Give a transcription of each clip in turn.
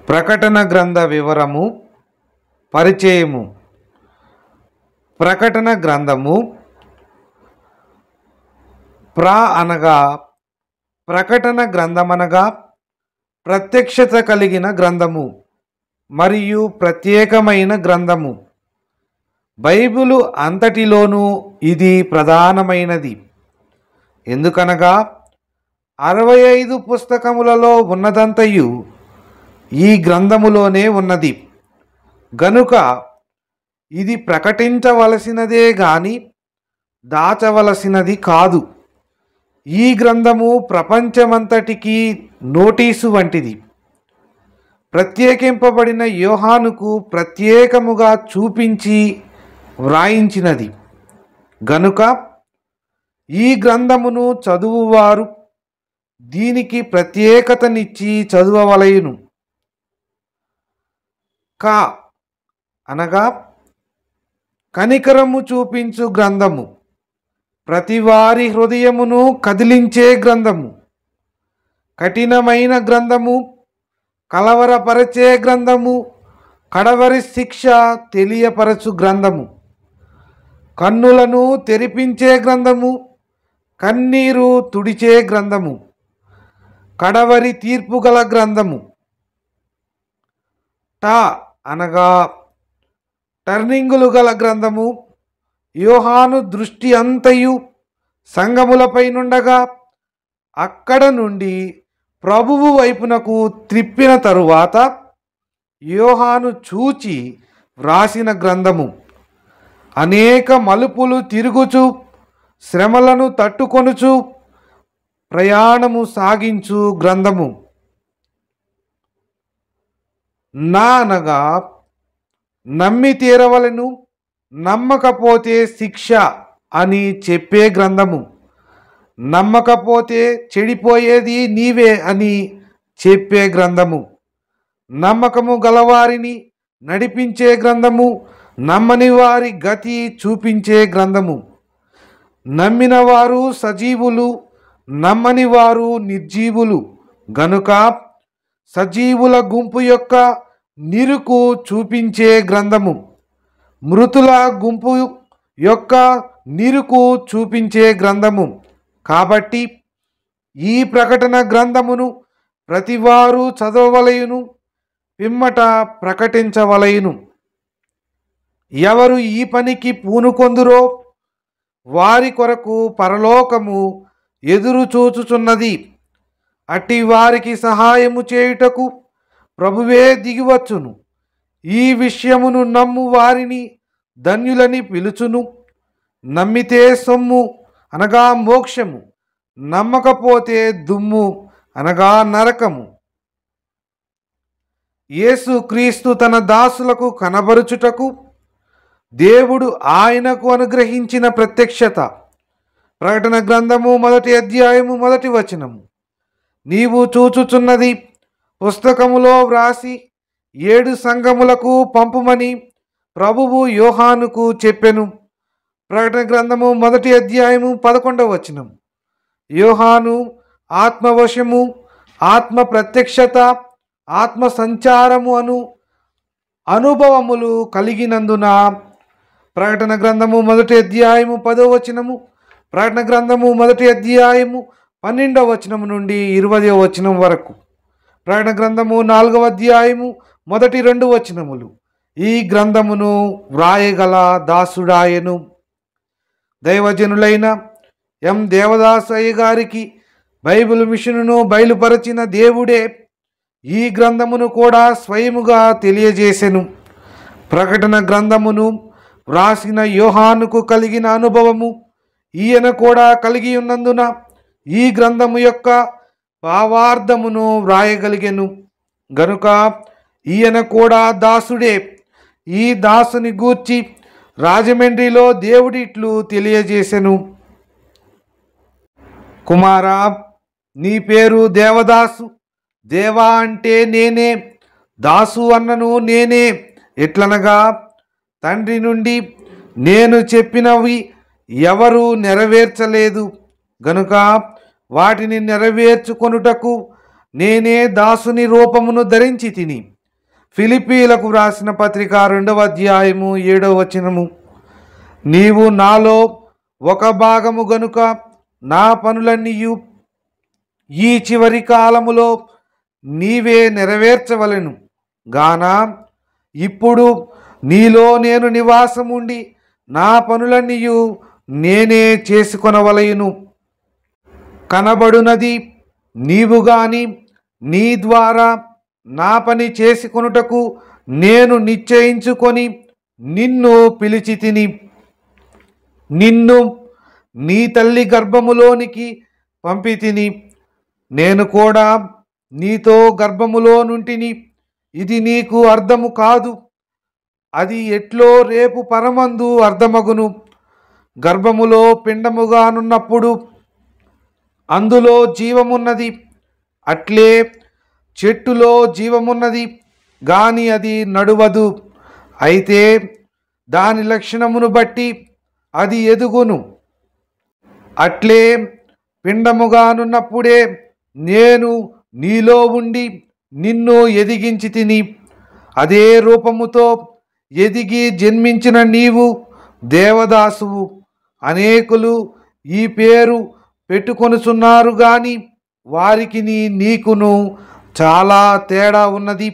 ప్రకటన గ్రంథ వివరము పరిచయము. ప్రకటన గ్రంథము అనగా ప్రకటన గ్రంథమనగా ప్రత్యక్షత కలిగిన గ్రంథము మరియు ప్రత్యేకమైన గ్రంథము. బైబిలు అంతటిలోనూ ఇది ప్రధానమైనది. ఎందుకనగా 65 పుస్తకములలో ఉన్నదంతయు ఈ గ్రంథములోనే ఉన్నది గనుక ఇది ప్రకటించవలసినదే గాని దాచవలసినది కాదు. ఈ గ్రంథము ప్రపంచమంతటికీ నోటీసు వంటిది. ప్రత్యేకింపబడిన యోహానుకు ప్రత్యేకముగా చూపించి వ్రాయించినది గనుక ఈ గ్రంథమును చదువువారు దీనికి ప్రత్యేకతనిచ్చి చదువవలయును. అనగా కనికరము చూపించు గ్రంథము, ప్రతివారి హృదయమును కదిలించే గ్రంథము, కఠినమైన గ్రంథము, కలవరపరచే గ్రంథము, కడవరి శిక్ష తెలియపరచు గ్రంథము, కన్నులను తెరిపించే గ్రంథము, కన్నీరు తుడిచే గ్రంథము, కడవరి తీర్పు గల గ్రంథము. అనగా టర్నింగులు గల గ్రంథము. యోహాను దృష్టి అంతయు సంఘములపై నుండగా అక్కడ నుండి ప్రభువు వైపునకు త్రిప్పిన తరువాత యోహాను చూచి వ్రాసిన గ్రంథము. అనేక మలుపులు తిరుగుచు శ్రమలను తట్టుకొనుచు ప్రయాణము సాగించు గ్రంథము. అనగా నమ్మి తీరవలను, నమ్మకపోతే శిక్ష అని చెప్పే గ్రంథము. నమ్మకపోతే చెడిపోయేది నీవే అని చెప్పే గ్రంథము. నమ్మకము గలవారిని నడిపించే గ్రంథము, నమ్మని వారి గతి చూపించే గ్రంథము. నమ్మిన వారు సజీవులు, నమ్మని వారు నిర్జీవులు గనుక సజీవుల గుంపు యొక్క నిరుకు చూపించే గ్రంథము, మృతుల గుంపు యొక్క నిరుకు చూపించే గ్రంథము. కాబట్టి ఈ ప్రకటన గ్రంథమును ప్రతివారు చదవవలయును, పిమ్మట ప్రకటించవలయును. ఎవరు ఈ పనికి పూనుకొందురో వారి కొరకు పరలోకము ఎదురు చూచుచున్నది. అట్టి వారికి సహాయము చేయుటకు ప్రభువే దిగివచ్చును. ఈ విషయమును నమ్ము వారిని ధన్యులని పిలుచును. నమ్మితే సొమ్ము అనగా మోక్షము, నమ్మకపోతే దుమ్ము అనగా నరకము. యేసు క్రీస్తు తన దాసులకు కనబరుచుటకు దేవుడు ఆయనకు అనుగ్రహించిన ప్రత్యక్షత. ప్రకటన గ్రంథము 1వ అధ్యాయము 1వ వచనము. నీవు చూచుచున్నది పుస్తకములో వ్రాసి 7 సంఘములకు పంపుమని ప్రభువు యోహానుకు చెప్పెను. ప్రకటన గ్రంథము 1వ అధ్యాయము 11వ వచనం. యోహాను ఆత్మవశము, ఆత్మ ప్రత్యక్షత, ఆత్మ సంచారము అనుభవములు కలిగినందున ప్రకటన గ్రంథము 1వ అధ్యాయము 10వ వచనము, ప్రకటన గ్రంథము 1వ అధ్యాయము 12వ వచనం నుండి 20వ వచనం వరకు, ప్రకటన గ్రంథము 4వ అధ్యాయము 1-2 వచనములు ఈ గ్రంథమును వ్రాయగల దాసుడాయను. దైవజనులైన ఎం దేవదాసయ్య గారికి బైబిల్ మిషనును బయలుపరచిన దేవుడే ఈ గ్రంథమును కూడా స్వయముగా తెలియజేసెను. ప్రకటన గ్రంథమును వ్రాసిన యోహానుకు కలిగిన అనుభవము ఈయన కూడా కలిగి ఉన్నందున ఈ గ్రంథము యొక్క భావార్థమును వ్రాయగలిగెను గనుక ఈయన కూడా దాసుడే. ఈ దాసుని గూర్చి రాజమండ్రిలో దేవుడిట్లు తెలియజేసెను. కుమారా, నీ పేరు దేవదాసు. దేవా అంటే నేనే, దాసు అన్నను నేనే. ఎట్లనగా తండ్రి నుండి నేను చెప్పినవి ఎవరు నెరవేర్చలేదు గనుక వాటిని నెరవేర్చుకొనుటకు నేనే దాసుని రూపమును ధరించి తిని ఫిలిప్పీలకు వ్రాసిన పత్రిక 2వ అధ్యాయము 7వ వచనము. నీవు నాలో ఒక భాగము గనుక నా పనులన్నీయు ఈ చివరి కాలములో నీవే నెరవేర్చవలెను గాన ఇప్పుడు నీలో నేను నివాసముండి నా పనులన్నీయు నేనే చేసుకొనవలయును. కనబడునది నీవు గాని నీ ద్వారా నా పని చేసుకొనుటకు నేను నిశ్చయించుకొని నిన్ను పిలిచి తిని, నిన్ను నీ తల్లి గర్భములోనికి పంపి తిని. నేను కూడా నీతో గర్భములో నుంటిని. ఇది నీకు అర్థము కాదు, అది ఎట్లో రేపు పరమందు అర్థమగును. గర్భములో పిండముగానున్నప్పుడు అందులో జీవమున్నది, అట్లే చెట్టులో జీవమున్నది గాని అది నడువదు. అయితే దాని లక్షణమును బట్టి అది ఎదుగును. అట్లే పిండముగానున్నప్పుడే నేను నీలో ఉండి నిన్ను ఎదిగించి తిని. అదే రూపముతో ఎదిగి జన్మించిన నీవు దేవదాసువు. అనేకులు ఈ పేరు పెట్టుకొనుచున్నారు గాని వారికి నీకును చాలా తేడా ఉన్నది.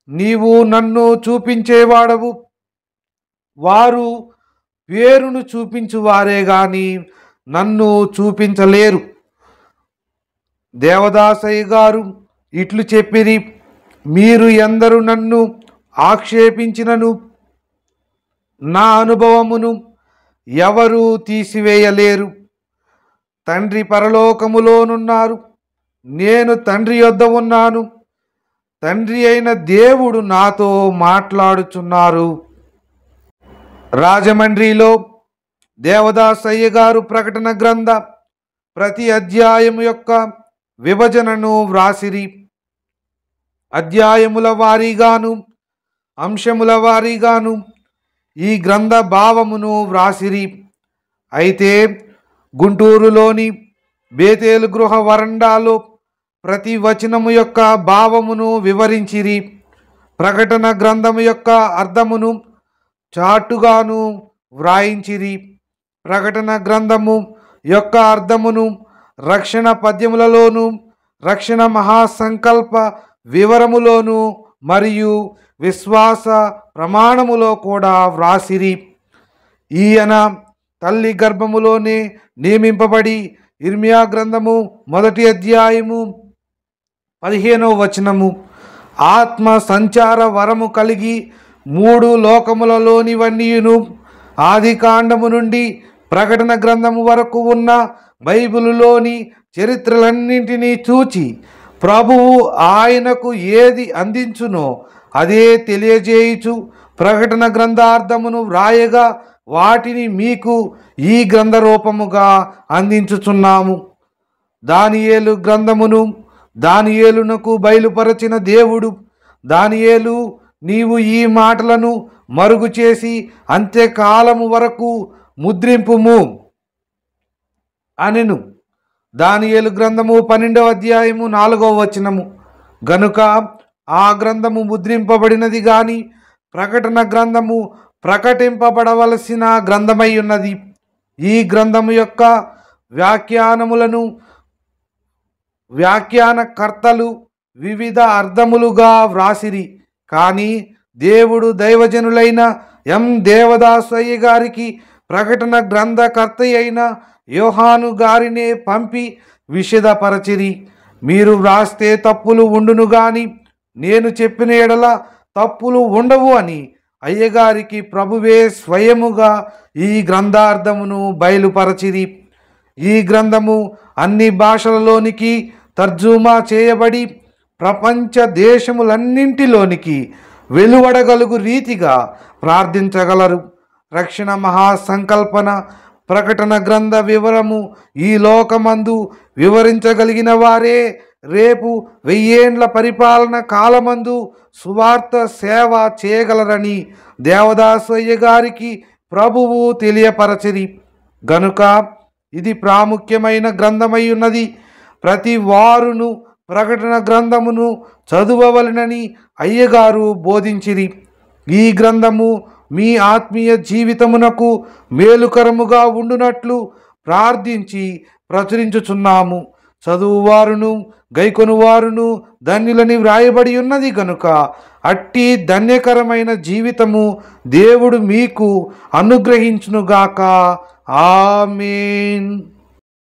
నీవు నన్ను చూపించేవాడవు, వారు పేరును చూపించువారే గాని నన్ను చూపించలేరు. దేవదాసయ్య గారు ఇట్లు చెప్పిరి, మీరు ఎందరు నన్ను ఆక్షేపించినను నా అనుభవమును ఎవరు తీసివేయలేరు. తండ్రి పరలోకములోనున్నారు, నేను తండ్రి యొద్ద ఉన్నాను. తండ్రి అయిన దేవుడు నాతో మాట్లాడుచున్నారు. రాజమండ్రిలో దేవదాసయ్య గారు ప్రకటన గ్రంథ ప్రతి అధ్యాయము యొక్క విభజనను వ్రాసిరి. అధ్యాయముల వారీగాను అంశముల వారీగాను ఈ గ్రంథ భావమును వ్రాసిరి. అయితే గుంటూరులోని బేతేలు గృహ వరండాలో ప్రతి వచనము యొక్క భావమును వివరించిరి. ప్రకటన గ్రంథము యొక్క అర్థమును చాటుగాను వ్రాయించిరి. ప్రకటన గ్రంథము యొక్క అర్థమును రక్షణ పద్యములలోను, రక్షణ మహాసంకల్ప వివరములోను మరియు విశ్వాస ప్రమాణములో కూడా వ్రాసిరి. ఈయన తల్లి గర్భములోనే నియమింపబడి ఇర్మియా గ్రంథము 1వ అధ్యాయము 15వ వచనము ఆత్మ సంచార వరము కలిగి 3 లోకములలోనివన్నీయును ఆది కాండము నుండి ప్రకటన గ్రంథము వరకు ఉన్న బైబిలులోని చరిత్రలన్నింటినీ చూచి ప్రభువు ఆయనకు ఏది అందించునో అదే తెలియజేయుచు ప్రకటన గ్రంథార్థమును వ్రాయగా వాటిని మీకు ఈ గ్రంథ రూపముగా అందించుచున్నాము. దానియేలు గ్రంథమును దానియేలునకు బయలుపరచిన దేవుడు, దానియేలు నీవు ఈ మాటలను మరుగు చేసి అంత్యకాలము వరకు ముద్రింపుము అనెను. దానియేలు గ్రంథము 12వ అధ్యాయము 4వ వచనము. గనుక ఆ గ్రంథము ముద్రింపబడినది గాని ప్రకటన గ్రంథము ప్రకటింపబడవలసిన గ్రంథమై ఉన్నది. ఈ గ్రంథము యొక్క వ్యాఖ్యానకర్తలు వివిధ అర్థములుగా వ్రాసిరి. కానీ దేవుడు దైవజనులైన దేవదాసయ్య గారికి ప్రకటన గ్రంథకర్త అయిన యోహాను గారినే పంపి విశదపరచిరి. మీరు వ్రాస్తే తప్పులు ఉండును గాని నేను చెప్పిన ఎడల తప్పులు ఉండవు అని అయ్యగారికి ప్రభువే స్వయముగా ఈ గ్రంథార్థమును బయలుపరచిరి. ఈ గ్రంథము అన్ని భాషలలోనికి తర్జుమా చేయబడి ప్రపంచ దేశములన్నింటిలోనికి వెలువడగలుగు రీతిగా ప్రార్థించగలరు. రక్షణ మహాసంకల్పన ప్రకటన గ్రంథ వివరము ఈ లోకమందు వివరించగలిగిన వారే రేపు 1000 ఏండ్ల పరిపాలన కాలమందు సువార్త సేవ చేయగలరని దేవదాసయ్య గారికి ప్రభువు తెలియపరచిరి. గనుక ఇది ప్రాముఖ్యమైన గ్రంథమై ఉన్నది. ప్రతి వారును ప్రకటన గ్రంథమును చదువవలెనని అయ్యగారు బోధించిరి. ఈ గ్రంథము మీ ఆత్మీయ జీవితమునకు మేలుకరముగా ఉండునట్లు ప్రార్థించి ప్రచురించుచున్నాము. చదువువారును గైకొనువారును ధన్యులని వ్రాయబడి ఉన్నది గనుక అట్టి ధన్యకరమైన జీవితము దేవుడు మీకు అనుగ్రహించునుగాక. ఆమేన్.